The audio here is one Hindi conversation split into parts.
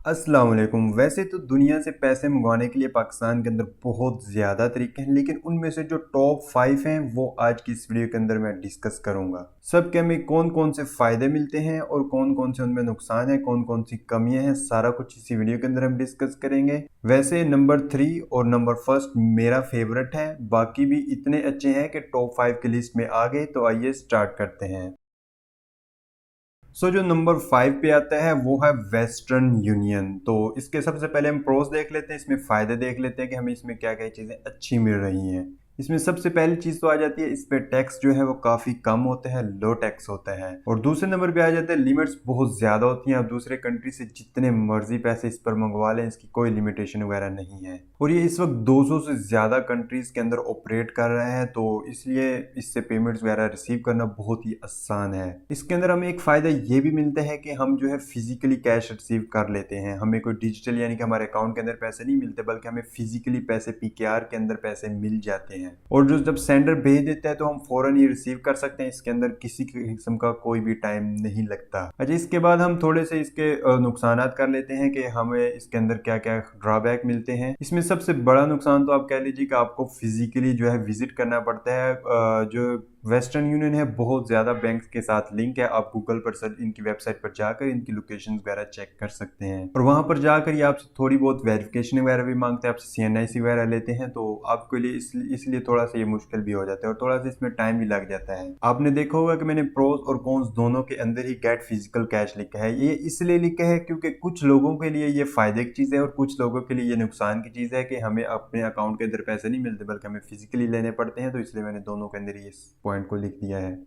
अस्सलाम वालेकुम। वैसे तो दुनिया से पैसे मंगवाने के लिए पाकिस्तान के अंदर बहुत ज़्यादा तरीके हैं, लेकिन उनमें से जो टॉप 5 हैं वो आज की इस वीडियो के अंदर मैं डिस्कस करूंगा। सबके हमें कौन कौन से फ़ायदे मिलते हैं और कौन कौन से उनमें नुकसान है, कौन कौन सी कमियां हैं, सारा कुछ इसी वीडियो के अंदर हम डिस्कस करेंगे। वैसे नंबर 3 और नंबर फर्स्ट मेरा फेवरेट है, बाकी भी इतने अच्छे हैं कि टॉप 5 की लिस्ट में आ गए। तो आइए स्टार्ट करते हैं। जो नंबर 5 पे आता है वो है वेस्टर्न यूनियन। तो इसके सबसे पहले हम प्रोस देख लेते हैं, इसमें फ़ायदे देख लेते हैं कि हमें इसमें क्या क्या चीज़ें अच्छी मिल रही हैं। इसमें सबसे पहली चीज़ तो आ जाती है, इस पे टैक्स जो है वो काफ़ी कम होता है, लो टैक्स होता है। और दूसरे नंबर पे आ जाते हैं, लिमिट्स बहुत ज़्यादा होती हैं। आप दूसरे कंट्री से जितने मर्जी पैसे इस पर मंगवा लें, इसकी कोई लिमिटेशन वगैरह नहीं है। और ये इस वक्त 200 से ज़्यादा कंट्रीज़ के अंदर ऑपरेट कर रहे हैं, तो इसलिए इससे पेमेंट्स वगैरह रिसीव करना बहुत ही आसान है। इसके अंदर हमें एक फ़ायदा ये भी मिलता है कि हम जो है फिजिकली कैश रिसीव कर लेते हैं। हमें कोई डिजिटल यानी कि हमारे अकाउंट के अंदर पैसे नहीं मिलते, बल्कि हमें फिजिकली पैसे पीकेआर के अंदर पैसे मिल जाते हैं। और जो जब सेंडर भेज देता है तो हम फौरन ये रिसीव कर सकते हैं। इसके अंदर किसी किस्म का कोई भी टाइम नहीं लगता। अच्छा, इसके बाद हम थोड़े से इसके नुकसानात कर लेते हैं कि हमें इसके अंदर क्या क्या ड्रॉबैक मिलते हैं। इसमें सबसे बड़ा नुकसान तो आप कह लीजिए कि आपको फिजिकली जो है विजिट करना पड़ता है। जो वेस्टर्न यूनियन है बहुत ज़्यादा बैंक के साथ लिंक है। आप गूगल पर सर्च इनकी वेबसाइट पर जाकर इनकी लोकेशन वगैरह चेक कर सकते हैं, और वहां पर जाकर ये आपसे थोड़ी बहुत वेरिफिकेशन वगैरह भी मांगते हैं, आपसे सीएनआईसी वगैरह लेते हैं। तो आपके लिए इसलिए थोड़ा सा ये मुश्किल भी हो जाता है और थोड़ा सा इसमें टाइम भी लग जाता है। आपने देखा होगा कि मैंने प्रोज और कॉन्स दोनों के अंदर ही गेट फिजिकल कैश लिखा है। ये इसलिए लिखा है क्योंकि कुछ लोगों के लिए ये फायदे की चीज़ है और कुछ लोगों के लिए ये नुकसान की चीज़ है कि हमें अपने अकाउंट के अंदर पैसे नहीं मिलते, बल्कि हमें फिजिकली लेने पड़ते हैं। तो इसलिए मैंने दोनों के अंदर इस पॉइंट को लिख दिया है।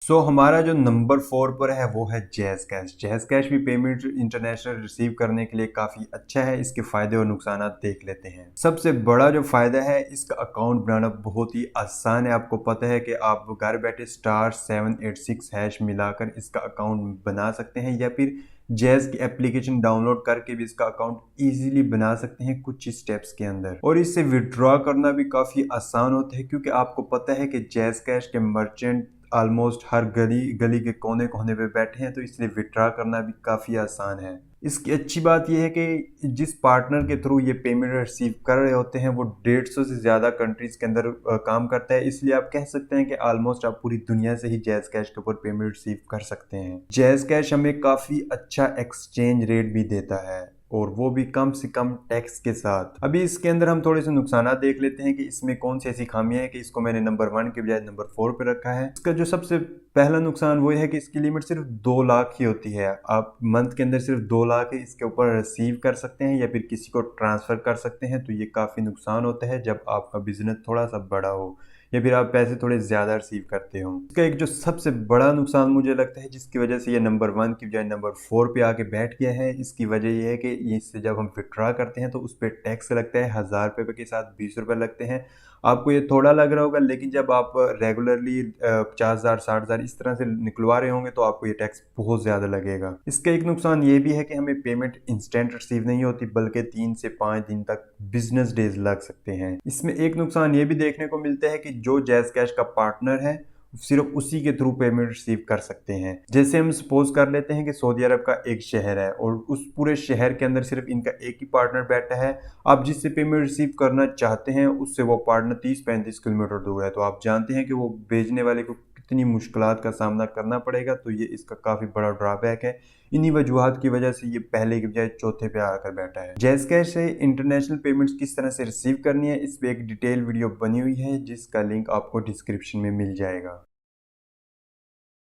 हमारा जो नंबर 4 पर है वो है जैज़ कैश। जैज़ कैश भी पेमेंट इंटरनेशनल रिसीव करने के लिए काफ़ी अच्छा है। इसके फ़ायदे और नुकसान देख लेते हैं। सबसे बड़ा जो फ़ायदा है, इसका अकाउंट बनाना बहुत ही आसान है। आपको पता है कि आप घर बैठे *786# मिलाकर इसका अकाउंट बना सकते हैं, या फिर जैज़ की एप्लीकेशन डाउनलोड करके भी इसका अकाउंट इजीली बना सकते हैं कुछ ही स्टेप्स के अंदर। और इससे विड्रॉ करना भी काफ़ी आसान होता है, क्योंकि आपको पता है कि जैज़ कैश के मर्चेंट ऑलमोस्ट हर गली गली के कोने कोने पे बैठे हैं, तो इसलिए विड्रॉ करना भी काफ़ी आसान है। इसकी अच्छी बात यह है कि जिस पार्टनर के थ्रू ये पेमेंट रिसीव कर रहे होते हैं वो 150 से ज़्यादा कंट्रीज़ के अंदर काम करता है। इसलिए आप कह सकते हैं कि ऑलमोस्ट आप पूरी दुनिया से ही जैज़ कैश के ऊपर पेमेंट रिसीव कर सकते हैं। जैज़ कैश हमें काफ़ी अच्छा एक्सचेंज रेट भी देता है, और वो भी कम से कम टैक्स के साथ। अभी इसके अंदर हम थोड़े से नुकसान देख लेते हैं कि इसमें कौन सी ऐसी खामियां हैं कि इसको मैंने नंबर 1 के बजाय नंबर 4 पे रखा है। इसका जो सबसे पहला नुकसान वो है कि इसकी लिमिट सिर्फ 2 लाख ही होती है। आप मंथ के अंदर सिर्फ 2 लाख ही इसके ऊपर रिसीव कर सकते हैं या फिर किसी को ट्रांसफर कर सकते हैं। तो ये काफ़ी नुकसान होता है जब आपका बिजनेस थोड़ा सा बड़ा हो या फिर आप पैसे थोड़े ज़्यादा रिसीव करते हो। इसका एक जो सबसे बड़ा नुकसान मुझे लगता है, जिसकी वजह से ये नंबर 1 की बजाय नंबर 4 पे आके बैठ गया है, इसकी वजह ये है कि इससे जब हम विड्रॉ करते हैं तो उस पर टैक्स लगता है। 1000 रुपये के साथ 20 रुपये लगते हैं। आपको ये थोड़ा लग रहा होगा, लेकिन जब आप रेगुलरली 50,000 60,000 इस तरह से निकलवा रहे होंगे तो आपको ये टैक्स बहुत ज़्यादा लगेगा। इसका एक नुकसान ये भी है कि हमें पेमेंट इंस्टेंट रिसीव नहीं होती, बल्कि 3 से 5 दिन तक बिजनेस डेज लग सकते हैं। इसमें एक नुकसान ये भी देखने को मिलता है कि जो जैज़ कैश का पार्टनर है सिर्फ उसी के थ्रू पेमेंट रिसीव कर सकते हैं। जैसे हम सपोज कर लेते हैं कि सऊदी अरब का एक शहर है और उस पूरे शहर के अंदर सिर्फ इनका एक ही पार्टनर बैठा है। आप जिससे पेमेंट रिसीव करना चाहते हैं उससे वो पार्टनर 30-35 किलोमीटर दूर है, तो आप जानते हैं कि वो भेजने वाले को कितनी मुश्किलात का सामना करना पड़ेगा। तो ये इसका काफ़ी बड़ा ड्रॉबैक है। इन्हीं वजूहात की वजह से ये पहले की बजाय चौथे पे आकर बैठा है। जैज़ कैश से इंटरनेशनल पेमेंट्स किस तरह से रिसीव करनी है, इस पे एक डिटेल वीडियो बनी हुई है, जिसका लिंक आपको डिस्क्रिप्शन में मिल जाएगा।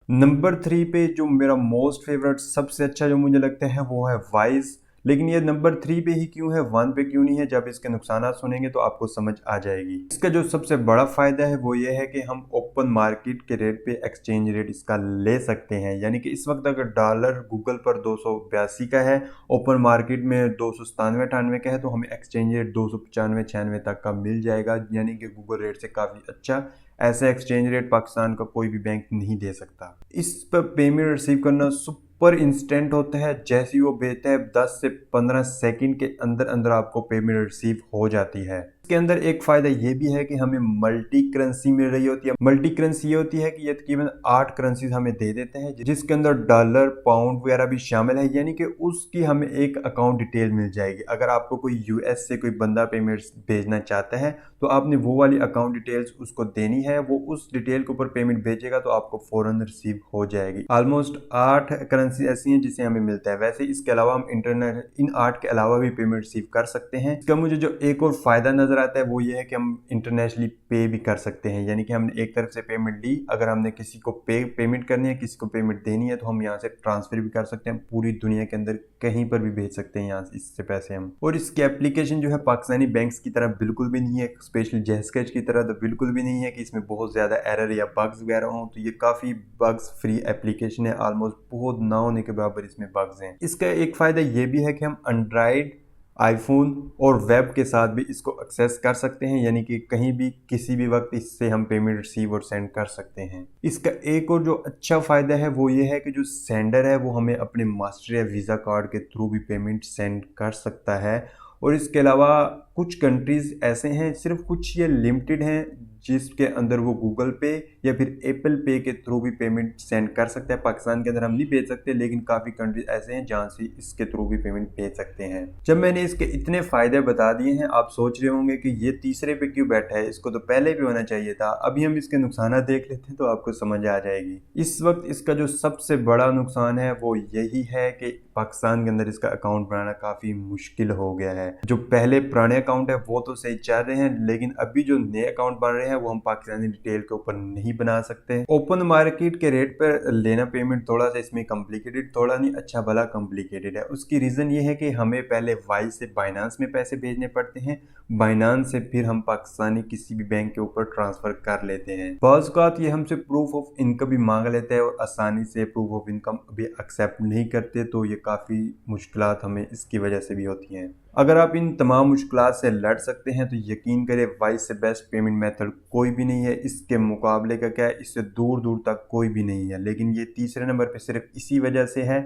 नंबर 3 पे जो मेरा मोस्ट फेवरेट सबसे अच्छा जो मुझे लगता है वो है वाइज। लेकिन ये नंबर 3 पे ही क्यों है, 1 पे क्यों नहीं है, जब इसके नुकसान सुनेंगे तो आपको समझ आ जाएगी। इसका जो सबसे बड़ा फायदा है वो ये है कि हम ओपन मार्केट के रेट पे एक्सचेंज रेट इसका ले सकते हैं। यानी कि इस वक्त अगर डॉलर गूगल पर 282 का है, ओपन मार्केट में 297-98 का है, तो हमें एक्सचेंज रेट 295-96 तक का मिल जाएगा। यानी कि गूगल रेट से काफ़ी अच्छा। ऐसा एक्सचेंज रेट पाकिस्तान का कोई भी बैंक नहीं दे सकता। इस पर पेमेंट रिसीव करना सुपर इंस्टेंट होता है। जैसे ही वो भेजता है 10 से 15 सेकंड के अंदर अंदर आपको पेमेंट रिसीव हो जाती है। इसके अंदर एक फायदा ये भी है कि हमें मल्टी करेंसी मिल रही होती है। मल्टी करेंसी ये होती है कि ये तकरीबन 8 करेंसीज हमें दे देते हैं, जिसके अंदर डॉलर, पाउंड वगैरह भी शामिल है, यानी कि उसकी हमें एक अकाउंट डिटेल मिल जाएगी। अगर आपको कोई यूएस से कोई बंदा पेमेंट भेजना चाहता है तो आपने वो वाली अकाउंट डिटेल्स उसको देनी है, वो उस डिटेल के ऊपर पेमेंट भेजेगा तो आपको फौरन रिसीव हो जाएगी। ऑलमोस्ट 8 करेंसी ऐसी हैं जिसे हमें मिलता है। वैसे इसके अलावा हम इंटरनेट इन 8 के अलावा भी पेमेंट रिसीव कर सकते हैं। इसका मुझे जो एक और फायदा नजर आता है वो ये है कि हम इंटरनेशनली पे भी कर सकते हैं, यानी कि हमने एक तरफ से पेमेंट ली, अगर हमने किसी को पेमेंट करनी है, किसी को पेमेंट देनी है तो हम यहाँ से ट्रांसफर भी कर सकते हैं, पूरी दुनिया के अंदर कहीं पर भी भेज सकते हैं यहाँ से इससे पैसे हम। और इसकी एप्लीकेशन जो है पाकिस्तानी बैंक्स की तरह बिल्कुल भी नहीं है, स्पेशली जैज़कैश की तरह तो बिल्कुल भी नहीं है कि इसमें बहुत ज़्यादा एरर या बग्स वगैरह हों। तो ये काफ़ी बग्स फ्री एप्लीकेशन है, ऑलमोस्ट बहुत ना होने के बराबर इसमें बग्स हैं। इसका एक फ़ायदा ये भी है कि हम एंड्रॉयड, आईफोन और वेब के साथ भी इसको एक्सेस कर सकते हैं, यानी कि कहीं भी किसी भी वक्त इससे हम पेमेंट रिसीव और सेंड कर सकते हैं। इसका एक और जो अच्छा फ़ायदा है वो ये है कि जो सेंडर है वो हमें अपने मास्टर या वीज़ा कार्ड के थ्रू भी पेमेंट सेंड कर सकता है। और इसके अलावा कुछ कंट्रीज़ ऐसे हैं, सिर्फ कुछ ये लिमिटेड हैं, जिसके अंदर वो गूगल पे या फिर एप्पल पे के थ्रू भी पेमेंट सेंड कर सकते हैं। पाकिस्तान के अंदर हम नहीं भेज सकते, लेकिन काफ़ी कंट्रीज ऐसे हैं जहाँ से इसके थ्रू भी पेमेंट भेज सकते हैं। जब मैंने इसके इतने फ़ायदे बता दिए हैं, आप सोच रहे होंगे कि ये तीसरे पे क्यों बैठा है, इसको तो पहले भी होना चाहिए था। अभी हम इसके नुकसान देख लेते हैं तो आपको समझ आ जाएगी। इस वक्त इसका जो सबसे बड़ा नुकसान है वो यही है कि पाकिस्तान के अंदर इसका अकाउंट बनाना काफ़ी मुश्किल हो गया है। जो पहले पुराने अकाउंट है वो तो सही चल रहे हैं, लेकिन अभी जो नए अकाउंट बन रहे हैं वो हम पाकिस्तानी डिटेल के ऊपर नहीं बना सकते। ओपन मार्केट के रेट पर लेना पेमेंट थोड़ा सा इसमें कॉम्प्लिकेटेड, थोड़ा नहीं अच्छा भला कॉम्प्लिकेटेड है। उसकी रीज़न ये है कि हमें पहले वाई से बाइनांस में पैसे भेजने पड़ते हैं, बाइनांस से फिर हम पाकिस्तानी किसी भी बैंक के ऊपर ट्रांसफर कर लेते हैं। बाज़ औक़ात ये हमसे प्रूफ ऑफ इनकम भी मांग लेते हैं और आसानी से प्रूफ ऑफ इनकम अभी एक्सेप्ट नहीं करते, तो ये काफ़ी मुश्किलात हमें इसकी वजह से भी होती हैं। अगर आप इन तमाम मुश्किलात से लड़ सकते हैं तो यकीन करें वाई से बेस्ट पेमेंट मेथड कोई भी नहीं है। इसके मुकाबले का क्या है, इससे दूर दूर तक कोई भी नहीं है, लेकिन ये तीसरे नंबर पे सिर्फ इसी वजह से है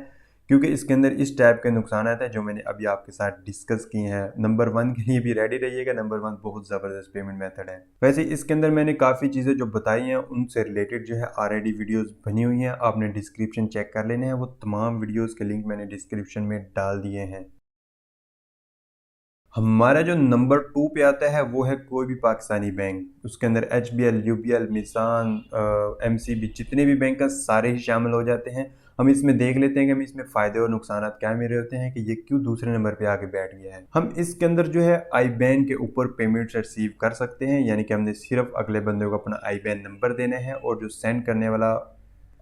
क्योंकि इसके अंदर इस टाइप के नुकसान हैं जो मैंने अभी आपके साथ डिस्कस किए हैं। नंबर 1 के लिए भी रेडी रहिएगा, नंबर 1 बहुत ज़बरदस्त पेमेंट मेथड है। वैसे इसके अंदर मैंने काफ़ी चीज़ें जो बताई हैं उनसे रिलेटेड जो है ऑलरेडी वीडियोस बनी हुई हैं, आपने डिस्क्रिप्शन चेक कर लेने हैं, वो तमाम वीडियोस के लिंक मैंने डिस्क्रिप्शन में डाल दिए हैं। हमारा जो नंबर 2 पे आता है वो है कोई भी पाकिस्तानी बैंक, उसके अंदर HBL, UBL, मिसान, MCB जितने भी बैंक हैं सारे ही शामिल हो जाते हैं। हम इसमें देख लेते हैं कि हम इसमें फ़ायदे और नुकसान क्या मेरे होते हैं कि ये क्यों दूसरे नंबर पे आके बैठ गया है। हम इसके अंदर जो है IBAN के ऊपर पेमेंट रिसीव कर सकते हैं, यानी कि हमने सिर्फ अगले बंदे को अपना IBAN नंबर देना है और जो सेंड करने वाला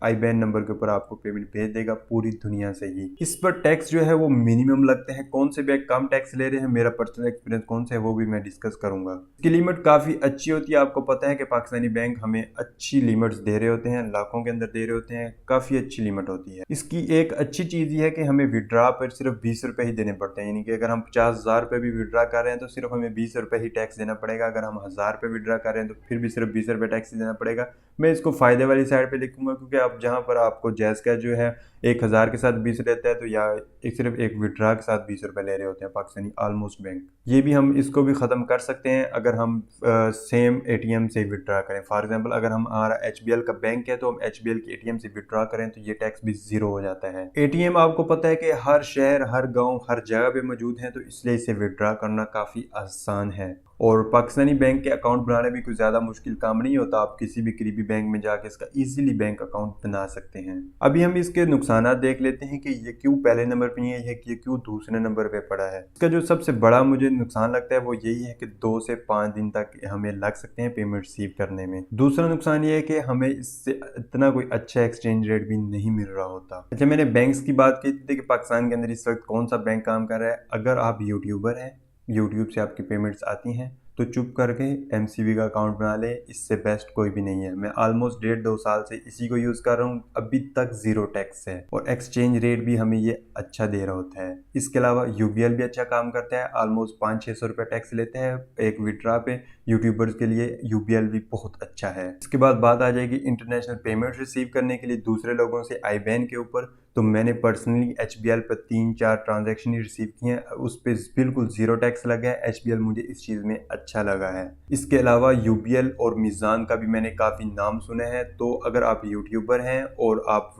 IBAN नंबर के ऊपर आपको पेमेंट भेज देगा पूरी दुनिया से ही। इस पर टैक्स जो है वो मिनिमम लगते हैं, कौन से बैंक कम टैक्स ले रहे हैं, मेरा पर्सनल एक्सपीरियंस कौन सा है वो भी मैं डिस्कस करूंगा। इसकी लिमिट काफ़ी अच्छी होती है, आपको पता है कि पाकिस्तानी बैंक हमें अच्छी लिमिट्स दे रहे होते हैं, लाखों के अंदर दे रहे होते हैं, काफ़ी अच्छी लिमिट होती है। इसकी एक अच्छी चीज़ ये है कि हमें विड्रा पर सिर्फ 20 रुपये ही देने पड़ते हैं, यानी कि अगर हम 50,000 रुपये भी विड्रा कर रहे हैं तो सिर्फ हमें 20 रुपये ही टैक्स देना पड़ेगा। अगर हम 1000 रुपये विड्रा कर रहे हैं तो फिर भी सिर्फ 20 रुपये टैक्स देना पड़ेगा। मैं इसको फ़ायदे वाली साइड पे लिखूंगा क्योंकि आप जहाँ पर आपको जैज़कैश जो है 1000 के साथ 20 रहता है, तो या सिर्फ एक विड्रा के साथ 20 रुपये ले रहे होते हैं पाकिस्तानी ऑलमोस्ट बैंक। ये भी हम इसको भी ख़त्म कर सकते हैं अगर हम सेम ATM से विड्रा करें। फॉर एग्जांपल अगर हमारा HBL का बैंक है तो हम HBL के ATM से विड्रा करें तो ये टैक्स भी ज़ीरो हो जाता है। ATM आपको पता है कि हर शहर, हर गाँव, हर जगह पे मौजूद है, तो इसलिए इसे विड्रा करना काफ़ी आसान है। और पाकिस्तानी बैंक के अकाउंट बनाने भी कोई ज़्यादा मुश्किल काम नहीं होता, आप किसी भी करीबी बैंक में जाके इसका इजीली बैंक अकाउंट बना सकते हैं। अभी हम इसके नुकसान देख लेते हैं कि ये क्यों पहले नंबर पे नहीं है, कि ये क्यों दूसरे नंबर पे पड़ा है। इसका जो सबसे बड़ा मुझे नुकसान लगता है वो यही है कि 2 से 5 दिन तक हमें लग सकते हैं पेमेंट रिसीव करने में। दूसरा नुकसान ये है कि हमें इससे इतना कोई अच्छा एक्सचेंज रेट भी नहीं मिल रहा होता। अच्छा, मैंने बैंक्स की बात की थी कि पाकिस्तान के अंदर इस वक्त कौन सा बैंक काम कर रहा है। अगर आप यूट्यूबर हैं, यूट्यूब से आपकी पेमेंट्स आती हैं तो चुप करके MCB का अकाउंट बना ले, इससे बेस्ट कोई भी नहीं है। मैं ऑलमोस्ट 1.5-2 साल से इसी को यूज़ कर रहा हूँ, अभी तक ज़ीरो टैक्स है और एक्सचेंज रेट भी हमें ये अच्छा दे रहा होता है। इसके अलावा UBL भी अच्छा काम करता है, ऑलमोस्ट 500-600 रुपये टैक्स लेते हैं एक विड्रा पे। यूट्यूबर्स के लिए UBL भी बहुत अच्छा है। इसके बाद बात आ जाएगी इंटरनेशनल पेमेंट रिसीव करने के लिए दूसरे लोगों से IBAN के ऊपर, तो मैंने पर्सनली HBL पर 3-4 ट्रांजैक्शन ही रिसीव किए हैं, उस पर बिल्कुल ज़ीरो टैक्स लगा है। HBL मुझे इस चीज़ में अच्छा लगा है। इसके अलावा UBL और मीज़ान का भी मैंने काफ़ी नाम सुने हैं, तो अगर आप यूट्यूबर हैं और आप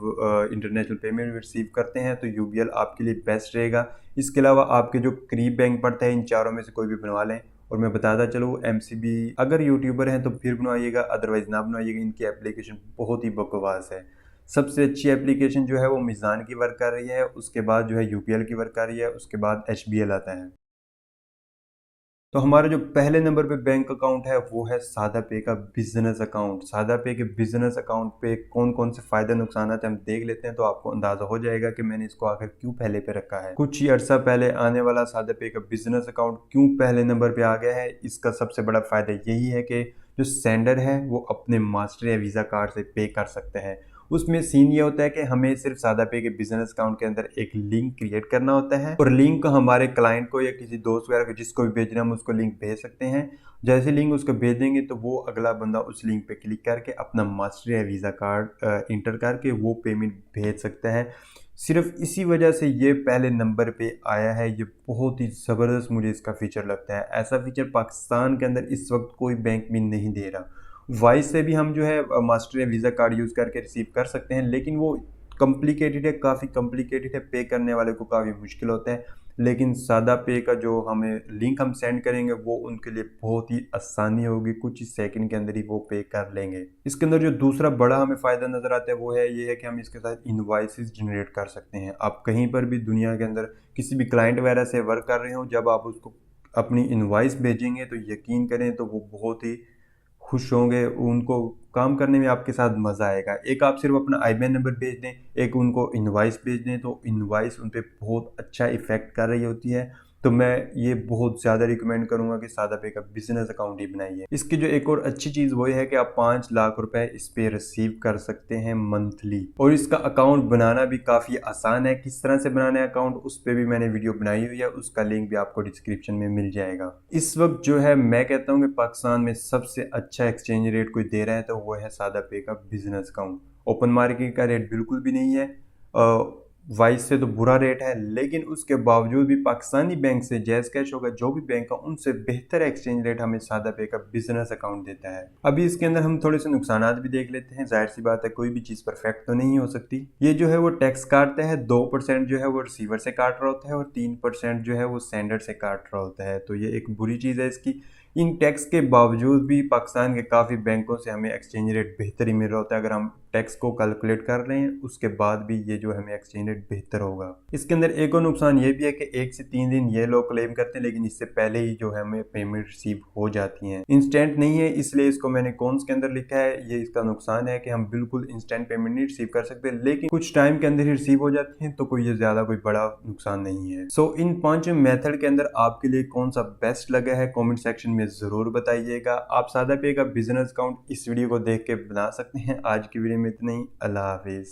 इंटरनेशनल पेमेंट रिसीव करते हैं तो UBL आपके लिए बेस्ट रहेगा। इसके अलावा आपके जो करीब बैंक पड़ता है, इन चारों में से कोई भी बनवा लें। और मैं बताता चलूँ, MCB अगर यूट्यूबर हैं तो फिर बनवाइएगा, अदरवाइज़ ना बनवाइएगा। इनकी एप्लीकेशन बहुत ही बकवास है। सबसे अच्छी एप्लीकेशन जो है वो मीज़ान की वर्क कर रही है, उसके बाद जो है UPL की वर्क कर रही है, उसके बाद HBL आता है। तो हमारा जो पहले नंबर पे बैंक अकाउंट है वो है सादा पे का बिजनेस अकाउंट। सादा पे के बिजनेस अकाउंट पे कौन कौन से फायदे नुकसान है हम देख लेते हैं, तो आपको अंदाजा हो जाएगा कि मैंने इसको आखिर क्यों पहले पे रखा है। कुछ ही अर्सा पहले आने वाला सादा पे का बिजनेस अकाउंट क्यों पहले नंबर पे आ गया है, इसका सबसे बड़ा फायदा यही है कि जो सेंडर है वो अपने मास्टर या वीज़ा कार्ड से पे कर सकते हैं। उसमें सीन ये होता है कि हमें सिर्फ सादा पे के बिजनेस अकाउंट के अंदर एक लिंक क्रिएट करना होता है और लिंक को हमारे क्लाइंट को या किसी दोस्त वगैरह को जिसको भी भेजना हम उसको लिंक भेज सकते हैं। जैसे लिंक उसको भेज देंगे तो वो अगला बंदा उस लिंक पे क्लिक करके अपना मास्टर या वीज़ा कार्ड इंटर करके वो पेमेंट भेज सकता है। सिर्फ इसी वजह से ये पहले नंबर पे आया है। ये बहुत ही ज़बरदस्त मुझे इसका फीचर लगता है। ऐसा फीचर पाकिस्तान के अंदर इस वक्त कोई बैंक भी नहीं दे रहा। वॉइस से भी हम जो है मास्टर या वीज़ा कार्ड यूज़ करके रिसीव कर सकते हैं, लेकिन वो कॉम्प्लिकेटेड है, काफ़ी कॉम्प्लिकेटेड है, पे करने वाले को काफ़ी मुश्किल होता है। लेकिन सादा पे का जो हमें लिंक हम सेंड करेंगे वो उनके लिए बहुत ही आसानी होगी, कुछ ही सेकंड के अंदर ही वो पे कर लेंगे। इसके अंदर जो दूसरा बड़ा हमें फ़ायदा नज़र आता है वो है ये है कि हम इसके साथ इनवॉइसेस जनरेट कर सकते हैं। आप कहीं पर भी दुनिया के अंदर किसी भी क्लाइंट वगैरह से वर्क कर रहे हो, जब आप उसको अपनी इनवॉइस भेजेंगे तो यकीन करें तो वो बहुत ही खुश होंगे, उनको काम करने में आपके साथ मज़ा आएगा। एक आप सिर्फ अपना IBAN नंबर भेज दें, एक उनको इनवॉइस भेज दें, तो इनवॉइस उन पे बहुत अच्छा इफ़ेक्ट कर रही होती है। तो मैं ये बहुत ज़्यादा रिकमेंड करूँगा कि सादा पे का बिजनेस अकाउंट ही बनाइए। इसकी जो एक और अच्छी चीज़ वो है कि आप 5 लाख रुपए इस पे रिसीव कर सकते हैं मंथली, और इसका अकाउंट बनाना भी काफ़ी आसान है। किस तरह से बनाना है अकाउंट, उस पर भी मैंने वीडियो बनाई हुई है, उसका लिंक भी आपको डिस्क्रिप्शन में मिल जाएगा। इस वक्त जो है मैं कहता हूँ कि पाकिस्तान में सबसे अच्छा एक्सचेंज रेट कोई दे रहा है तो वो है सादा पे का बिजनेस अकाउंट। ओपन मार्केट का रेट बिल्कुल भी नहीं है, वाइस से तो बुरा रेट है, लेकिन उसके बावजूद भी पाकिस्तानी बैंक से, जैज़ कैश होगा, जो भी बैंक है उनसे बेहतर एक्सचेंज रेट हमें सादा पे का बिजनेस अकाउंट देता है। अभी इसके अंदर हम थोड़े से नुकसानात भी देख लेते हैं। जाहिर सी बात है कोई भी चीज़ परफेक्ट तो नहीं हो सकती। ये जो है वो टैक्स काटता है, 2% जो है वो रिसीवर से काट रहा होता है और 3% जो है वो सेंडर से काट रहा होता है। तो ये एक बुरी चीज़ है इसकी। इन टैक्स के बावजूद भी पाकिस्तान के काफ़ी बैंकों से हमें एक्सचेंज रेट बेहतर ही मिल रहा होता है। अगर हम टैक्स को कैलकुलेट कर रहे हैं उसके बाद भी ये जो हमें एक्सचेंज रेट बेहतर होगा। इसके अंदर एक और नुकसान ये भी है कि 1 से 3 दिन ये लोग क्लेम करते हैं, लेकिन इससे पहले ही जो है हमें पेमेंट रिसीव हो जाती है। इंस्टेंट नहीं है, इसलिए इसको मैंने कॉन्स के अंदर लिखा है। ये इसका नुकसान है कि हम बिल्कुल इंस्टेंट पेमेंट नहीं रिसीव कर सकते, लेकिन कुछ टाइम के अंदर ही रिसीव हो जाती है, तो कोई ये ज्यादा कोई बड़ा नुकसान नहीं है। सो इन 5 मेथड के अंदर आपके लिए कौन सा बेस्ट लगा है कॉमेंट सेक्शन में जरूर बताइएगा। आप सादा पे का बिजनेस अकाउंट इस वीडियो को देख के बना सकते हैं। आज की वीडियो में इतना ही। अल्लाह हाफिज।